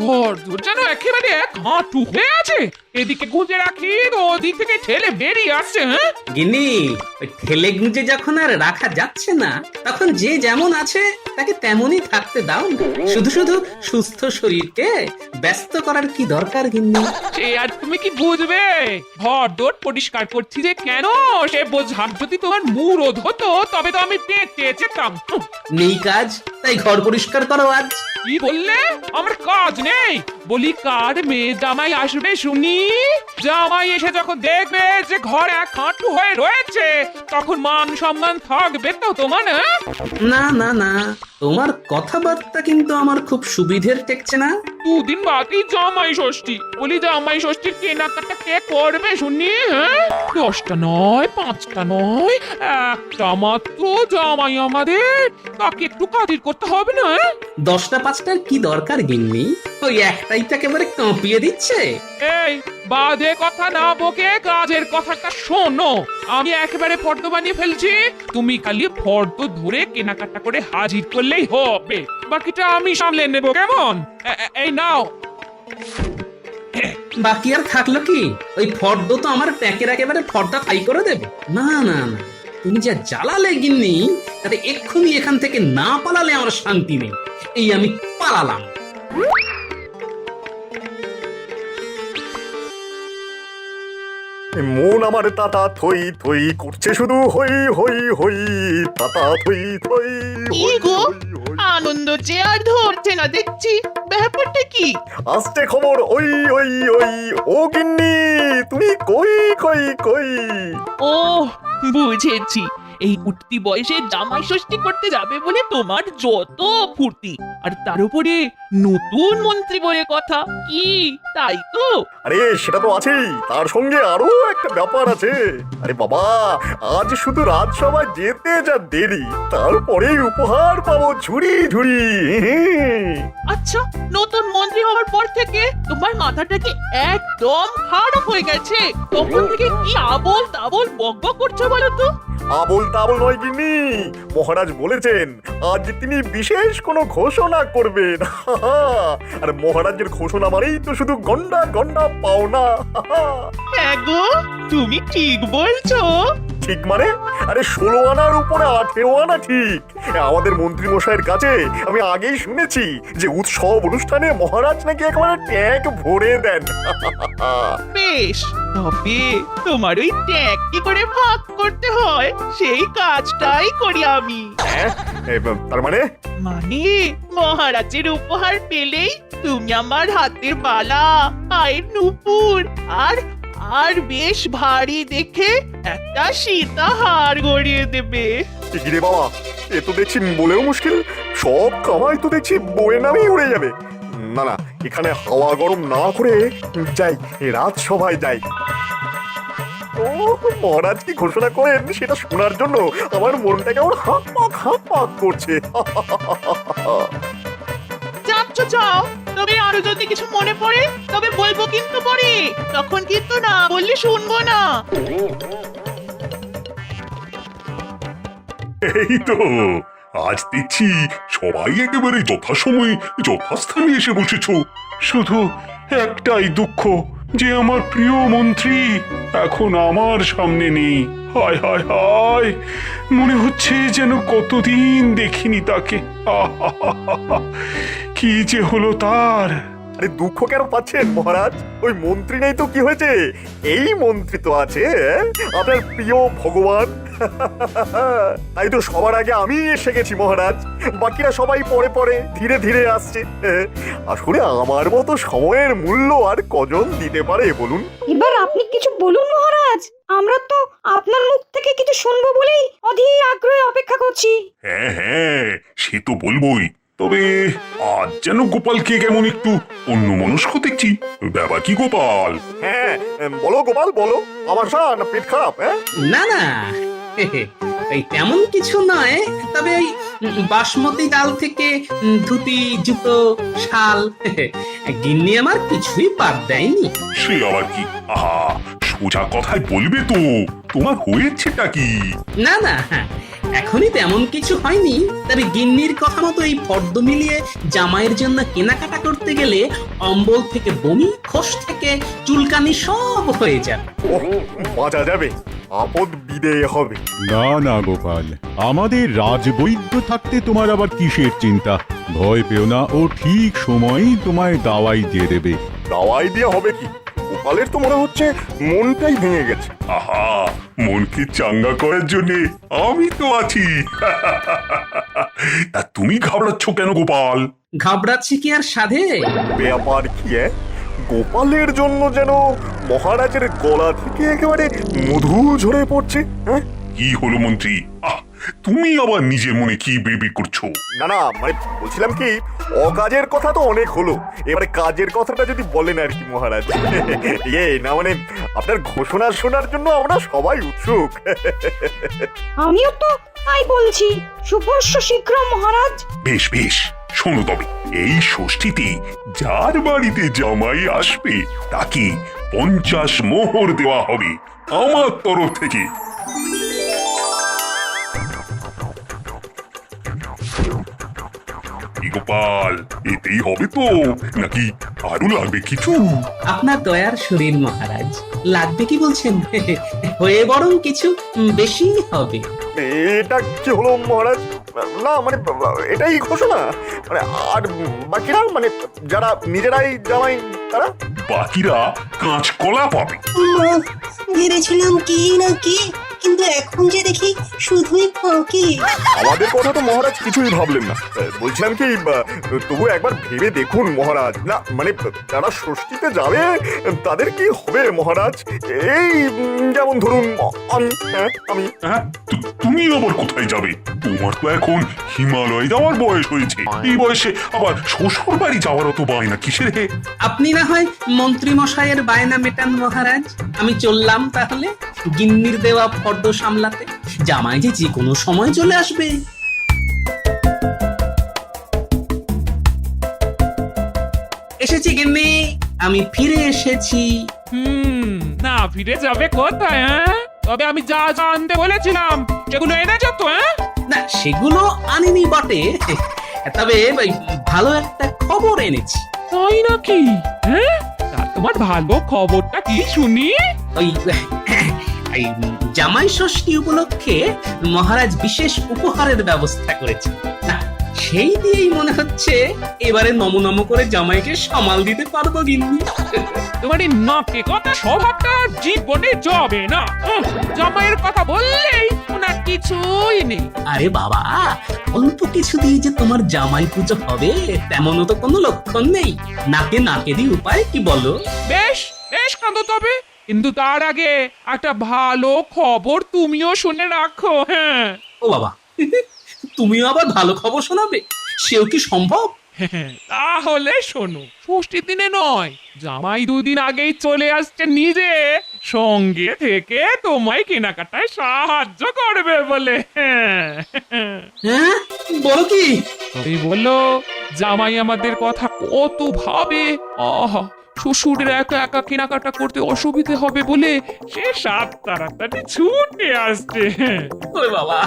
ঘর দূর যেন একেবারে এক হাঁটু হয়ে আছে। এদিকে গুঁজে রাখি তো ওদিক থেকে ঠেলে বেরিয়ে আসছে। হ্যাঁ গিন্নি, ওই ঠেলে গুঁজে যখন আর রাখা যাচ্ছে না, তখন যে যেমন আছে তাকে তেমনই থাকতে দাও না। শুধু শুধু সুস্থ শরীরকে ব্যস্ত করার কি দরকার গিন্নি? সে আর তুমি কি বুঝবে? ঘর দোর পরিষ্কার করছি যে কেন, সে বোঝার যদি তোমার মুরদ হতো তবে তো আমি পেটে যেতাম। নেই কাজ, তাই ঘর পরিষ্কার করো আজ। কি বললে? আমার কাজ নেই? বলি কার মেয়ে জামাই আসবে শুনি? জামাই এসে যখন দেখবে যে ঘর এক হাঁটু হয়ে রয়েছে, তখন মান সম্মান থাকবে তো তোমার? না না না, তোমার কথাবার্তা কিন্তু আমার খুব সুবিধের ঠেকছে না। দুদিন বাদই জামাই ষষ্ঠী। বলি জামাই ষষ্ঠীর কেনাকাটা কে করবে শুনি? হ্যাঁ, 10টা নয়, 5টা নয়, একটা মাত্র জামাই আমাদের। তাকে একটু কাজের করতে হবে না? 10টা 5টার কি দরকার গিন্নি? ওই একটাই তো একেবারে কাঁপিয়ে দিচ্ছে। এই বাজে কথা না বকে কাজের কথাটা শোনো। আমি একেবারে ফর্দ বানিয়ে ফেলছি, তুমি খালি ফর্দ ধরে কেনাকাটা করে হাজির করলেই হবে। বাকিটা আমি সামলে নেব, কেমন? এই নাও। বাকি আর থাকলো কি? ওই ফর্দ তো আমার প্যাকের একেবারে ফর্দা ফাই করে দেবে। না না না, তুমি যা জ্বালালে গিন্নি, তাতে এক্ষুনি এখান থেকে না পালালে আমার শান্তি নেই। এই আমি পালালাম। মন আমার তাতা থই থই করছে, শুধু হই হই হই, তাতা থই থই। কি গো, আনন্দ যে আর ধরছে না দেখছি, ব্যাপারটা কি? আসছে খবর ওই ওই ওই। ও গিন্নি, তুমি কই কই কই? ও বুঝেছি, এই উঠতি বয়সে জামাই ষষ্ঠী করতে যাবে বলে তোমার যত ফুর্তি, আর তার উপরে নতুন মন্ত্রী বলে কথা, কি তাই তো? আরে সেটা তো আছেই, তার সঙ্গে আরো একটা ব্যাপার আছে। আরে বাবা, আজ শুধু রাজসভায় যেতে যা দেরি, তারপরেই উপহার পাবো ঝুড়ি ঝুড়ি। আচ্ছা, নতুন মন্ত্রী হওয়ার পর থেকে তোমার মাথাটা কি একদম খারাপ হয়ে গেছে? তখন থেকে কি আবল তাবল বকবক করছো বলো তো? আবল তাবল নয় গিন্নি, মহারাজ বলেছেন আজ তিনি বিশেষ কোনো ঘোষণা করবেন। আর মহারাজের ঘোষণা মানেই তো শুধু গন্ডা গন্ডা পাওনা। হ্যাঁ গো, তুমি ঠিক বলছো। ঠিক মানে? আরে 16 আনার উপরে 18 আনা ঠিক। আমাদের মন্ত্রী মশাইয়ের কাছে আমি আগেই শুনেছি যে উৎসব অনুষ্ঠানে মহারাজ নাকি একেবারে ট্যাগ ভরে দেন। বেশ, তবে তোমার ওই ট্যাগ কি করে ভাগ করতে হয় সেই কাজটাই করি আমি। হ্যাঁ, তার মানে? মানে মহারাজের উপহার পেলেই তুমি আমার হাতের বালা, পায়ের নুপুর আর আর বেশ ভারী দেখে একটা সীতাহার গড়িয়ে দেবে। রে বাবা, এ তো দেখছি বলেও মুশকিল। সব কামাই তো দেখছি বইয়ের নামেই উড়ে যাবে। না না, এখানে হাওয়া গরম না করে যাই, রাজসভায় যাই। ও মহারাজ কি ঘোষণা করেন সেটা শোনার জন্য আমার মনটা কেমন হাঁক পাক করছে। যাচ্ছ যাও, তবে আরো যদি কিছু মনে পড়ে তবে বলবো কিন্তু পরে, তখন কিন্তু না বললে শুনবো না। এই তো, আজ দেখছি সবাই একেবারে যথাসময়ে যথাস্থানে এসে বসেছ। শুধু একটাই দুঃখ যে আমার প্রিয় মন্ত্রী এখন আমার সামনে নেই। হায় হায় হায়, মনে হচ্ছে যেন কতদিন দেখিনি তাকে। কি যে হলো তার! আরে দুঃখ কেন পাচ্ছেন মহারাজ? ওই মন্ত্রী নেই তো কি হয়েছে, এই মন্ত্রী তো আছে, আপনার প্রিয় ভগবান। তাই তো সবার আগে আমি এসে গেছি মহারাজ, বাকিরা সবাই পরে পরে ধীরে ধীরে আসছে। আসলে আমার মতো সময়ের মূল্য আর কজন দিতে পারে বলুন? এবার আপনি কিছু বলুন মহারাজ, আমরা তো আপনার মুখ থেকে কিছু শুনবো বলেই অধীর আগ্রহে অপেক্ষা করছি। হ্যাঁ হ্যাঁ, সে তো বলবোই। তবে আজ যেন গোপালকে কেমন একটু অন্যমনস্ক দেখছি। ব্যাপার কি গোপাল? হ্যাঁ বলো গোপাল বলো, আমার না পেট খারাপ? হ্যাঁ না না, এই তেমন কিছু নয়। তবে ওই বাসমতি ডাল থেকে ধুতি, জুতো, শাল, গিন্নি আমার কিছুই বাদ দেয়নি। সে আবার কি? আহা, সোজা কথায় বলবে তো, তোমার হয়েছেটা কি? না না, এখনই তেমন কিছু হয়নি, তবে গিন্নির কথা মতো এই ফর্দ মিলিয়ে জামাইয়ের জন্য কেনাকাটা করতে গেলে অম্বল থেকে বমি, খোস থেকে চুলকানি সব হয়ে যাবে। ওহ, বাঁচা যাবে, আপদ বিদেয় হবে। না না গোপাল, আমাদের রাজবৈদ্য থাকতে তোমার আবার কিসের চিন্তা? ভয় পেও না, ও ঠিক সময়ই তোমায় দাওয়াই দিয়ে দেবে। দাওয়াই দিয়ে হবে কি? গোপালের তো মনে হচ্ছে মনটাই ভেঙে গেছে। আহা, মনকে চাঙ্গা করার জন্য আমি তো আছি। তা তুমি ঘাবড়াচ্ছ কেন গোপাল? ঘাবড়াচ্ছি কি আর সাধে? ব্যাপার কি গোপালের জন্য যেন মহারাজের গলা থেকে একেবারে মধু ঝরে পড়ছে। হ্যাঁ, কি হলো মন্ত্রী? তুমি আবার নিজের মনে কি বেবি করছো? না না, মানে বলছিলাম কি, অকাজের কথা তো অনেক হলো, এবারে কাজের কথাটা যদি বলেন আর কি মহারাজ। না মানে আপনার ঘোষণা শোনার জন্য আমরা সবাই উৎসুক। আমিও তো তাই বলছি, শুভস্য শীঘ্র মহারাজ। বেশ বেশ, শোনো তবে, এই ষষ্ঠীতে যার বাড়িতে জামাই আসবে তাকে 50 মোহর দেওয়া হবে আমার তরফ থেকে। কি গোপাল, এতেই হবে তো নাকি আরো লাগবে কিছু? আপনার দয়ার শরীর মহারাজ, লাগবে কি বলছেন? হয়ে বরং কিছু বেশি হবে। এটা কি হলো মহারাজ? না মানে এটাই ঘোষণা, মানে আর বাকিরা, মানে যারা নিজেরাই জামাই তারা? বাকিরা কাঁচকলা পাবে। ভেবেছিলাম কি না কি, কিন্তু এখন যে দেখি শুধুই ফাঁকি। আমাদের কথা তো মহারাজ কিছুই ভাবলেন না। বলছিলাম কি, তবু একবার ভেবে দেখুন মহারাজ। না মানে যারা ষষ্ঠীতে যাবে তাদের কি হবে মহারাজ? এই যেমন ধরুন আমি। আমি হ্যাঁ, তুমি আবার কোথায় যাবে? তোমার তো এখন হিমালয় যাওয়ার বয়স হয়েছে। এই বয়সে আবার শ্বশুর বাড়ি যাওয়ার তো বায়না কিসের হে? আপনি না হয় মন্ত্রী মশাইয়ের বায়না মেটান মহারাজ, আমি চললাম তাহলে গিন্নির দেওয়া ফর্দ সামলাতে। জামাই যে কোনো সময় চলে আসবে। এসেছি গিন্নি, আমি ফিরে এসেছি। না ফিরে যাবে কোথায়? তবে আমি যা যা আনতে বলেছিলাম সেগুলো এনেছো তো? না সেগুলো আনিনি বটে, তবে ওই ভালো একটা খবর এনেছি। তাই নাকি? তা তোমার ভালো খবরটা কি শুনি? ওই এই জামাই ষষ্ঠী উপলক্ষে মহারাজ বিশেষ উপহারের ব্যবস্থা করেছে। না সেই দিয়েই মনে হচ্ছে এবারে নম করে জামাইকে সামাল দিতে পারবো গিন্নি। তোমার এই নাকে কথা স্বভাবটা জীবনে যাবে না। জামাইয়ের কথা বললেই ওনার কিছুই নেই। আরে বাবা, অল্প কিছু দিয়ে যে তোমার জামাই পুজো হবে তেমনও তো কোনো লক্ষণ নেই। নাকেরই উপায় কি বলো? বেশ বেশ কাঁদো তবে, কিন্তু তার আগে একটা ভালো খবর তুমিও শুনে রাখো। ও বাবা, তুমিও আবার ভালো খবর শোনাবে? সেও কি সম্ভব? তাহলে শোনো, ষষ্ঠীর দিনে নয়, জামাই 2 দিন আগেই চলে আসছে নিজে, সঙ্গে থেকে তোমায় কেনাকাটায় সাহায্য করবে বলে। হ্যাঁ বলো কি? তবে বললো জামাই আমাদের কথা কত ভাবে। আহা, শ্বশুরের একা একা কেনাকাটা করতে অসুবিধে হবে বলে সে সাত তাড়াতাড়ি ছুটে আসছে। ওরে বাবা,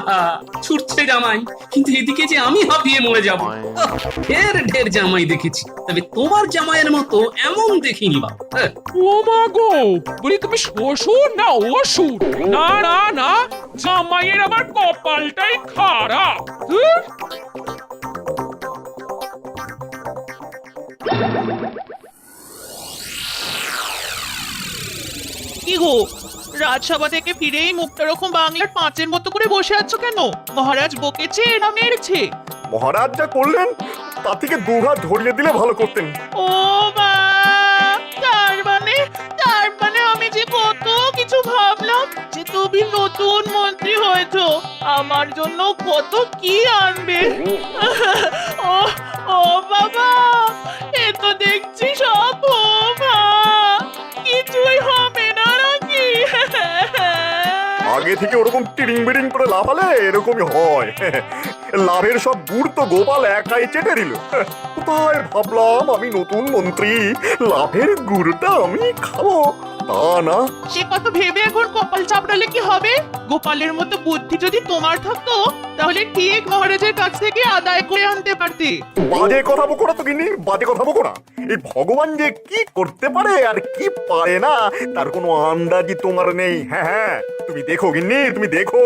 ছুটছে জামাই, কিন্তু এদিকে যে আমি হাঁপিয়ে মরে যাব। ঢের ঢের জামাই দেখেছি, তবে তোমার জামাইয়ের মতো এমন দেখিনি বাবা। ও মা গো, বলি তুমি শ্বশুর না অসুর? না না না, জামাইয়ের আমার কপালটাই খারাপ। কি গো, রাজসভা থেকে ফিরেই মুখটা রকম বাংলার পাঁচের মতো করে বসে আছো কেন? মহারাজ বকেছে না মেরেছে? মহারাজ যা করলেন তার থেকে 2 হাত ধরিয়ে দিলে ভালো করতেন। ও মা, তার মানে আমি যে কত কিছু ভাবলাম যে তুমি নতুন মন্ত্রী হয়েছো, আমার জন্য কত কি আনবে। ও ও বাবা, এ তো দেখছি সব বোমা, কিছুই হবে না নাকি? আগে থেকে ওরকম টিরিং বিরিং করে লাফালে এরকমই হয়। লাভের সব গুড় তো গোপাল একাই চেটে দিল। কোথায় ভাবলাম আমি নতুন মন্ত্রী, লাভের গুড়টা আমি খাবো। তা না। সে কত ভেবে এখন কপাল চাপড়ালে কি হবে? গোপালের মতো বুদ্ধি যদি তোমার থাকতো তাহলে ঠিক মহারাজের কাছ থেকে আদায় করে আনতে পারতে। বাজে কথা বকো না তো গিন্নি, বাজে কথা বকো না। এই ভগবান যে কি করতে পারে আর কি পারে না তার কোনো আন্দাজই তোমার নেই। হ্যাঁ হ্যাঁ, তুমি দেখো গিন্নি, তুমি দেখো,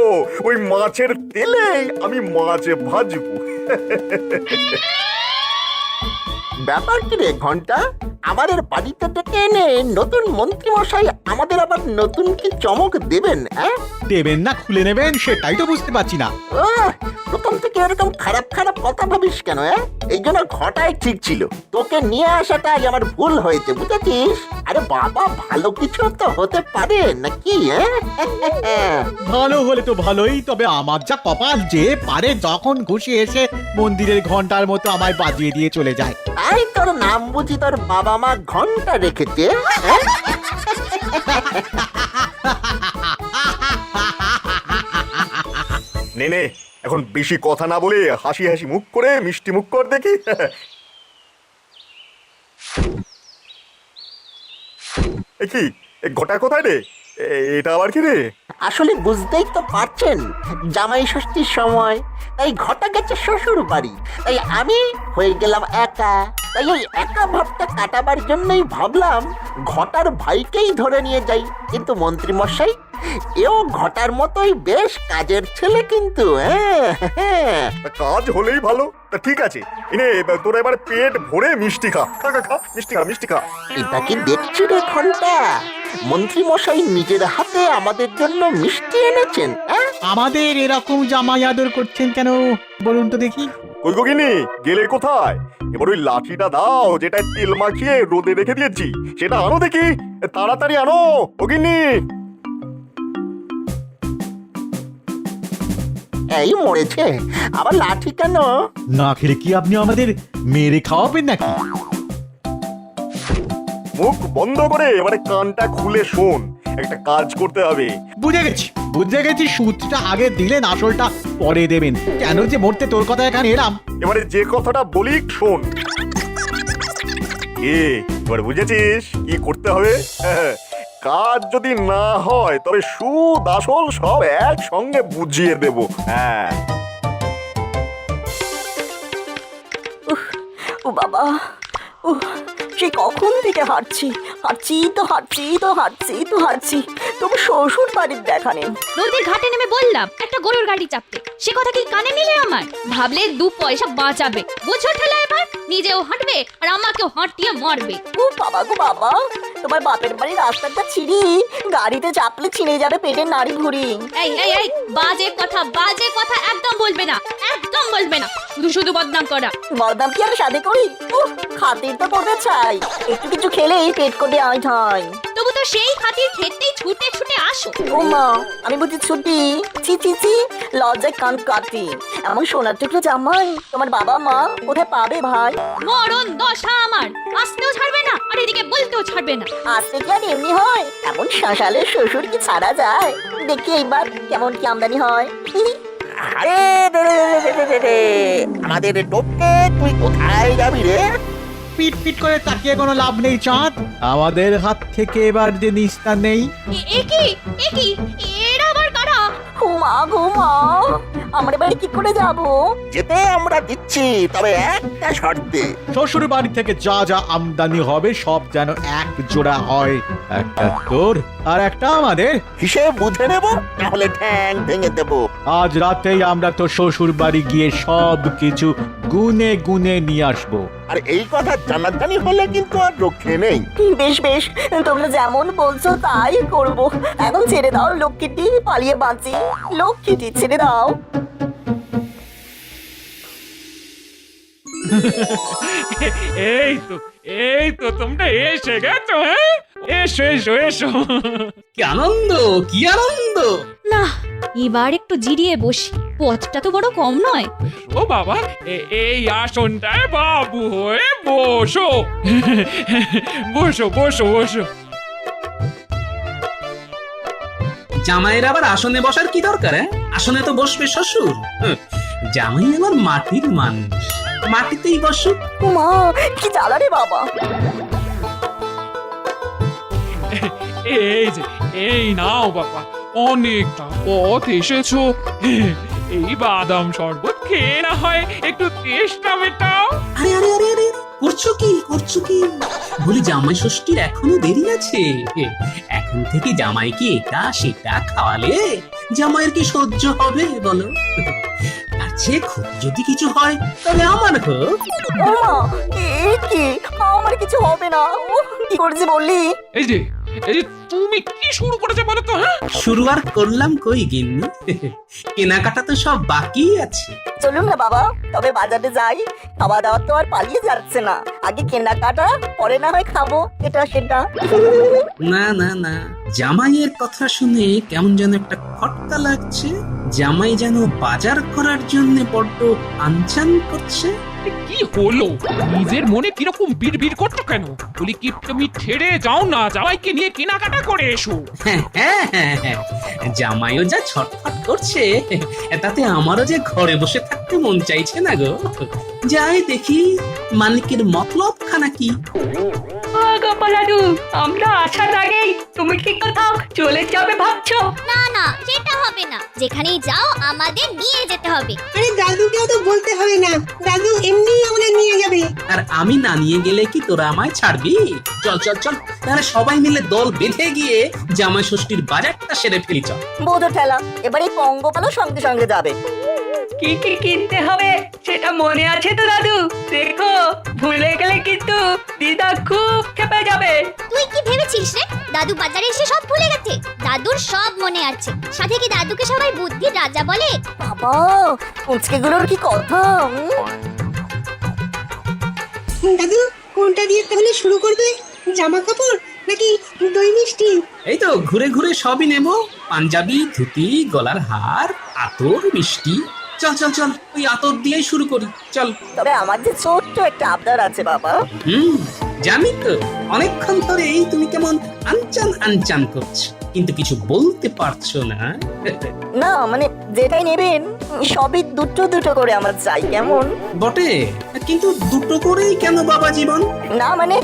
ওই মাছের তেলে আমি মাছ ভাজবো। ব্যাপার কি রে ঘন্টা, আমাদের বাড়িতে ডেকে এনে নতুন মন্ত্রী মশাই আমাদের আবার নতুন কি চমক দেবেন? দেবেন না খুলে নেবেন সেটাই তো বুঝতে পারছি না। প্রথম থেকে এরকম খারাপ খারাপ কথা ভাবিস কেন? এই জন্য ঘটাই ঠিক ছিল, তোকে নিয়ে আসাটাই আমার ভুল হয়েছে, বুঝেছিস? আরে বাবা, ভালো কিছু তো হতে পারে নাকি? ভালো হলে তো ভালোই, তবে আমার যা কপাল যে পারে যখন খুশি এসে মন্দিরের ঘন্টার মতো আমায় বাজিয়ে দিয়ে চলে যায়। তাই তোর নাম বুঝি তোর বাবা মা ঘন্টা রেখেছে? নে নে, এখন বেশি কথা না বলে হাসি হাসি মুখ করে মিষ্টি মুখ কর দেখি। এ কি, এ ঘটা কোথায় রে? এটা আবার কি রে? আসলে বুঝতেই তো পারছেন, জামাই ষষ্ঠীর সময়, তাই ঘটা গেছে শ্বশুর বাড়ি, তাই আমি হয়ে গেলাম একা। তাই ওই একা ভাবটা কাটাবার জন্যই ভাবলাম ঘটার ভাইকেই ধরে নিয়ে যাই। কিন্তু মন্ত্রী মশাই, এও ঘটার মতোই বেশ কাজের ছেলে কিন্তু। তা কাজ হলেই ভালো। তা ঠিক আছে, এনে তোরা এবার পেট ভরে মিষ্টি খা, খা খা খা, মিষ্টি খা, মিষ্টি খা। এটা কি দেখছি রে ঘন্টা, মন্ত্রী মশাই নিজের হাতে আমাদের জন্য মিষ্টি এনেছেন? আমাদের এরকম জামাই আদর করছেন কেন বলুন তো দেখি? কই গো গিন্নি, গেলে কোথায়? এবার ওই লাঠিটা দাও যেটা তেল মাখিয়ে রোদে রেখে দিয়েছি, সেটা আনো দেখি, তাড়াতাড়ি আনো ও গিন্নি। এই মরেছে, আবার লাঠি কেন? না খেলে কি আপনি আমাদের মেরে খাওয়াবেন নাকি? মুখ বন্ধ করে এবারে কানটা খুলে শোন, একটা কাজ করতে হবে। বুঝে গেছি, সুদটা আগে দিলেন, আসলটা পরে দেবেন। কেন যে মরতে তোর কথা এখানে এলাম। এবারে যে কথাটা বলি শোন। এবার বুঝেছিস কি করতে হবে? কাজ যদি না হয় তবে সুদ আসল সব একসঙ্গে বুঝিয়ে দেব। হ্যাঁ, ও বাবা, ও সে কখন থেকে হাঁটছি তবু শ্বশুর বাড়ির দেখা নেই। নদীর ঘাটে নেমে বললাম একটা গরুর গাড়ি চাপতে, সে কথা কি কানে নিলে আমার? ভাবলে 2 পয়সা বাঁচাবে, বুঝো ঠেলা এবার নিজেও হাঁটবে আর আমাকেও হাঁটিয়ে মারবে। ও বাবা গো বাবা, তোমার বাপের বাড়ির রাস্তাটা ছিঁড়ি, গাড়িতে চাপলে ছিঁড়ে যাবে পেটের নাড়ি ভুঁড়ি। এই বাজে কথা একদম বলবে না, একদম বলবে না, শুধু বদনাম করা। বদনাম কি আমি সাথে করি? খাতির তো করতে চাই, একটু কিছু খেলেই পেট করে আয় হয়। তবু তো সেই খাতির খেতেই ছুটে আসো। ও মা, আমি বুঝি ছুটি? ছি, লজ্জায় কান কাটি। এমন সোনার টুকরো জামাই তোমার বাবা মা কোথায় পাবে ভাই? মরণ দশা আমার, আসতেও ছাড়বে না আর এদিকে বলতেও ছাড়বে না। আসতে কি আর এমনি হয়? এমন শাসালে শ্বশুর কি ছাড়া যায়? দেখি এইবার কেমন কি আমদানি হয়। আরে আমাদের টোপকে তুই কোথায় যাবি রে? পিট করে তাকিয়ে কোনো লাভ নেই চাঁদ, আমাদের হাত থেকে এবার যে নিস্তার নেই। এ কি এরা আবার কারা? ঘুমা আমরা বাড়ি কি করে যাব? যেতে আমরা দিচ্ছি, তবে একটা শর্তে। শ্বশুর বাড়ি থেকে যা যা আমদানি হবে সব যেন এক জোড়া হয়, একটা তোর আর একটা আমাদের। হিসেব বুঝে নেব, তাহলে ঠ্যাং ভেঙে দেব। আজ রাতেই আমরা তো শ্বশুর বাড়ি গিয়ে সব কিছু গুনে নিয়ে আসবো। আর এই কথা জানাজানি হলে কিন্তু আর রক্ষে নেই। বেশ তোমরা যেমন বলছো তাই করব। এখন ছেড়ে দাও লক্ষ্মীটি, পালিয়ে বাঁচি। লক্ষ্মীটি ছেড়ে দাও। এই তো তোমরা এসে গেছো। হ্যাঁ, এসো। কি আনন্দ, কি আনন্দ! না, এবার একটু জিরিয়ে বসি, পথটা তো বড় কম নয়। ও বাবা, এই আসনটায় বাবু হয়ে বসো। বসো। জামাইয়ের আবার আসনে বসার কি দরকার? আসনে তো বসবে শ্বশুর। জামাই আবার মাটির মানুষ, মাটিতেই বসুক। মা, কি জ্বালা রে বাবা। এই যে এই নাও বাবা, অনেকটা পথ এসেছো, এই বাদাম শরবত খেয়ে না হয় একটু তেষ্টা মেটাও। আরে আরে আরে আরে করছো কি বলি জামাই ষষ্ঠীর এখনো দেরি আছে। এখন থেকে জামাইকে এটা সেটা খাওয়ালে জামাইয়ের কি সহ্য হবে বলো? আর যে ক্ষতি যদি কিছু হয় তবে আমার হোক। ওমা এ কি, আমার কিছু হবে না। উফ, কি করেছি বললি? এই যে তুমি কি শুরু করেছো বলো তো? হ্যাঁ, শুরু আর করলাম কই গিন্নি, কেনাকাটা তো সব বাকি আছে। চলুন না বাবা, তবে বাজারে যাই। খাওয়া দাওয়া তো আর পালিয়ে যাচ্ছে না। আগে কেনাকাটা, পরে না হয় খাবো এটা সেটা। না না না, জামাইয়ের কথা শুনে কেমন যেন একটা খটকা লাগছে। জামাই যেন বাজার করার জন্য বড্ড আনচান করছে। কি হলো? নিজের মনে কিরকম বিড়বিড় করছো কেন? বলি কি তুমি ছেড়ে যাও না, জামাইকে নিয়ে কেনাকাটা করে এসো। হ্যাঁ হ্যাঁ হ্যাঁ হ্যাঁ, জামাইও যা ছটফট করছে তাতে আমারও যে ঘরে বসে থাকতে মন চাইছে না গো। যাই দেখি মালিকের মতলব খানা কি। গোপালাদু, আমরা আসার আগেই তুমি কি কোথাও চলে যাবে ভাবছো? না না, সেটা হবে না। যেখানেই যাও আমাদের নিয়ে যেতে হবে। আরে দাদুকেও তো বলতে হবে না, দাদু এমনি আমাদের নিয়ে যাবে। আর আমি না নিয়ে গেলে কি তোরা আমায় ছাড়বি? চল চল চল, তাহলে সবাই মিলে দল বেঁধে গিয়ে জামাই ষষ্ঠীর বাজারটা সেরে ফেলি চল। বোধ ঠেলা, এবারে পঙ্গপালও সঙ্গে সঙ্গে যাবে। কি কি কিনতে হবে সেটা মনে আছে তো দাদু? দেখো ভুলে গেলে কিন্তু দিদা খুব খেপে যাবে। তুই কি ভেবেছিস রে? দাদু বাজারে এসে সব ভুলে গেছে? দাদুর সব মনে আছে। সাথে কি দাদুকে সবাই বুদ্ধির রাজা বলে? বাবা, পুচকেগুলোর কি কথা! দাদু কোনটা দিয়ে তাহলে শুরু করবে? জামা কাপড় নাকি দই মিষ্টি? এই তো ঘুরে ঘুরে সবই নেব, পাঞ্জাবি, ধুতি, গলার হার, আতর, মিষ্টি। চল চল চল, ওই আতর দিয়েই শুরু করি চল। তবে আমার যে ছোট্ট একটা আবদার আছে বাবা। জানি তো, অনেকক্ষণ ধরে এই তুমি কেমন আনচান আনচান করছো, কিন্তু কিছু বলতে পারছো না। না মানে যেটাই নেবেন সবই দুটো দুটো করে আমার চাই, কেমন? বটে, কিন্তু দুটো করেই কেন বাবা জীবন? না মানে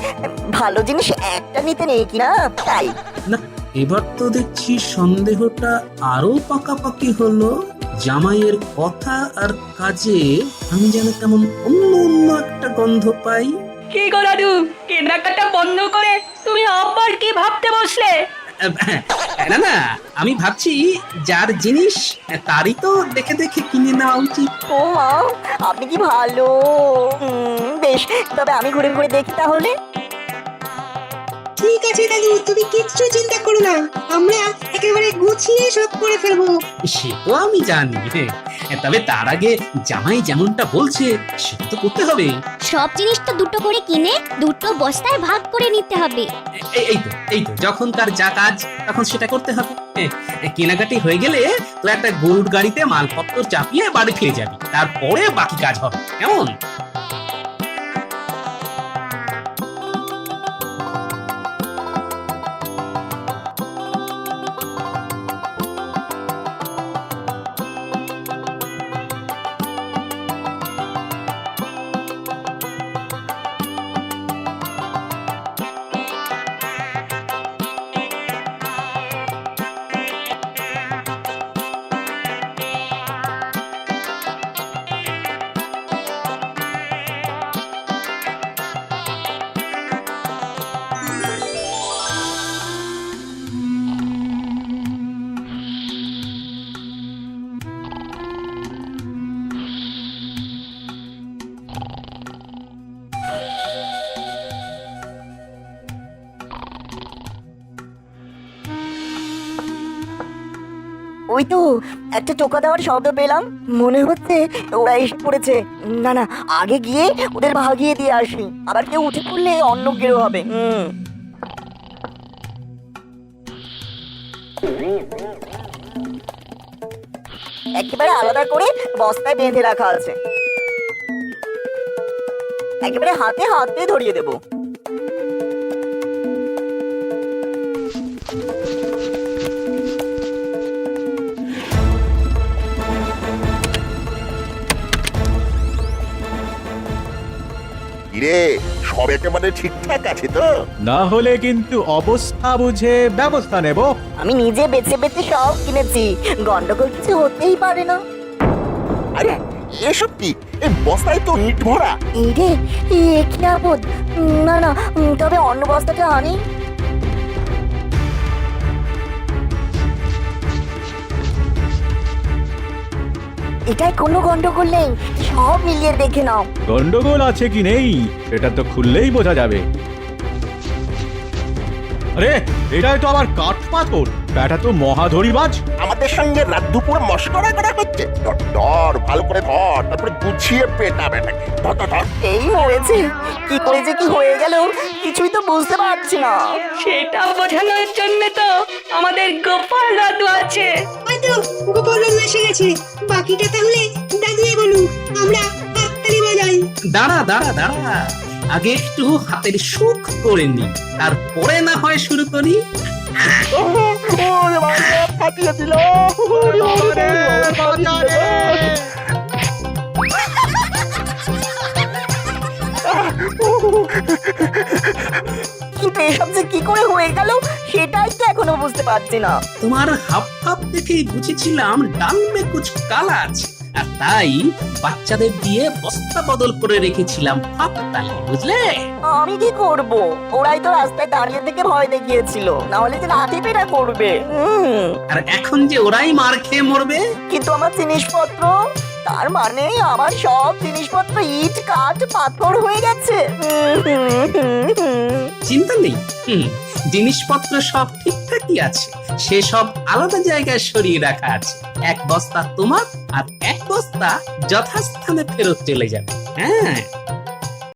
ভালো জিনিস একটা নিতে নেই কিনা তাই। না, এবার তো দেখছি সন্দেহটা আরো পাকাপাকি হলো। জামাইয়ের কথা আর কাজে আমি যেন কেমন অন্য অন্য একটা গন্ধ পাই। কি গো দাদু, কেনাকাটা বন্ধ করে তুমি আবার কি ভাবতে বসলে? না না, আমি ভাবছি যার জিনিস তারই তো দেখে দেখে কিনে নেওয়া উচিত। ও মা, আপনি কি ভালো! বেশ, তবে আমি ঘুরে ঘুরে দেখি তাহলে। ঠিক আছে দাদু, তুমি কিচ্ছু চিন্তা করো না, আমরা একেবারে গুছিয়ে সব করে ফেলবো। সে তো আমি জানি, তবে তার আগে জামাই যেমনটা বলছে সেটা তো করতে হবে। সব জিনিস তো দুটো করে কিনে দুটো বস্তায় ভাগ করে নিতে হবে। এই তো যখন তার যা কাজ তখন সেটা করতে হবে। কেনাকাটি হয়ে গেলে তো একটা গরুর গাড়িতে মালপত্র চাপিয়ে বাড়ি ফিরে যাবি, তারপরে বাকি কাজ হবে, কেমন? ওই তো একটা টোকা দেওয়ার শব্দ পেলাম, মনে হচ্ছে ওরা এসে পড়েছে। না না, আগে গিয়ে ওদের ভাগিয়ে দিয়ে আসি, আবার কেউ উঠে পড়লে অন্য কেউ হবে। একেবারে আলাদা করে বস্তায় বেঁধে রাখা আছে, একেবারে হাতে হাতে ধরিয়ে দেবো। কিরে সব একেবারে ঠিকঠাক আছে তো? না হলে কিন্তু অবস্থা বুঝে ব্যবস্থা নেব। আমি নিজে বেছে বেছে সব কিনেছি, গন্ডগোল কিছু হতেই পারে না। আরে এসব কি? এই বস্তায় তো ইট ভরা। এই রে, এ কি আপদ! না না, তবে অন্য বস্তাটা আনি। এটাই কোনো গন্ডগোল নেই, সব মিলিয়ে দেখে নাও। গন্ডগোল আছে কি নেই এটা তো খুললেই বোঝা যাবে। আরে এটাই তো আবার কাঠ পাথর, ব্যাটা তো মহাধরিবাজ। আমাদের সঙ্গে রাত দুপুর মশকরা করা হচ্ছে। ধর ভালো করে ধর, তারপরে গুছিয়ে পেটা বেটাকে। ধর। এই হয়েছে, কি করে যে কি হয়ে গেল কিছুই তো বুঝতে পারছি না। সেটা বোঝানোর জন্য তো আমাদের গোপাল দাদু আছে। হয়তো গোপাল দাদু এসে গেছে, বাকিটা তাহলে দাদুই বলুক, আমরা হাততালি বাজাই। দাঁড়া আগে একটু হাতের সুখ করে নি, তারপরে না হয় শুরু করি। ফাটিয়ে দিল। কিন্তু এসব যে কি করে হয়ে গেল সেটাই তো এখনো বুঝতে পারছি না। তোমার হাব দেখেই বুঝেছিলাম ডাল মে কুছ কালা আছে, আর তাই বাচ্চাদের দিয়ে বস্তা বদল করে রেখেছিলাম হাততালি, বুঝলে? আমি কি করব? ওরাই তো রাস্তায় দাঁড়িয়ে থেকে ভয় দেখিয়েছিল, না হলে যে লাঠি পেটা করবে। আর এখন যে ওরাই মার খেয়ে মরবে। কিন্তু আমার জিনিসপত্র, তার মানে আমার সব জিনিসপত্র ইট কাঠ পাথর হয়ে গেছে। চিন্তা নেই, জিনিসপত্র সব ঠিকঠাকই আছে, সে সব আলাদা জায়গায় সরিয়ে রাখা আছে। এক বস্তা তোমার আর এক বস্তা যথাস্থানে ফেরত চলে যাবে। হ্যাঁ,